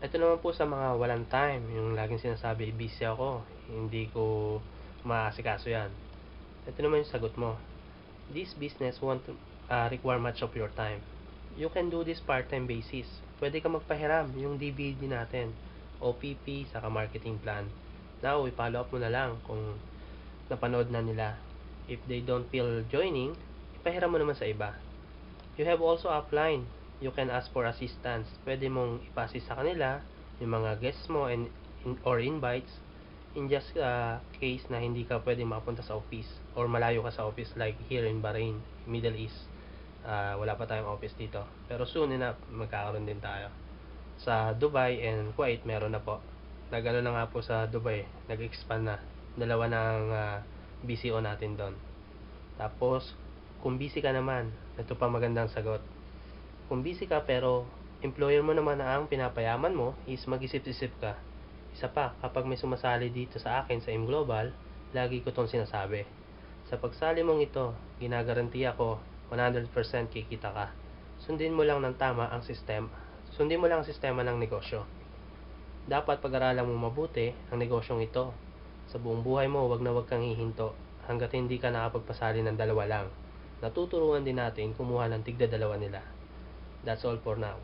Ito naman po sa mga walang time, yung laging sinasabi, busy ako, hindi ko maasikaso yan. Ito naman yung sagot mo. This business won't require much of your time. You can do this part-time basis. Pwede ka magpahiram yung DVD natin, OPP, saka marketing plan. Now, i-follow up mo na lang kung napanood na nila. If they don't feel joining, ipahiram mo naman sa iba. You have also upline. You can ask for assistance. Pwede mong ipasi sa kanila yung mga guests mo or invites in just case na hindi ka pwede makapunta sa office or malayo ka sa office like here in Bahrain, Middle East. Wala pa tayong office dito. Pero soon enough, magkakaroon din tayo. Sa Dubai and Kuwait, meron na po. Nagano na nga po sa Dubai, nag-expand na. Dalawa ng BCO natin doon. Tapos, kung busy ka naman, ito pa magandang sagot. Kung busy ka pero employer mo naman na ang pinapayaman mo is mag-isip-isip ka. Isa pa, kapag may sumasali dito sa akin sa M-Global, lagi ko itong sinasabi. Sa pagsali mong ito, ginagarantiya ko 100% kikita ka. Sundin mo lang ng tama ang sistema. Sundin mo lang ang sistema ng negosyo. Dapat pag-aralan mo mabuti ang negosyong ito. Sa buong buhay mo, wag na wag kang hihinto hanggat hindi ka nakapagpasali ng dalawa lang. Natuturuan din natin kumuha ng tigda dalawa nila. That's all for now.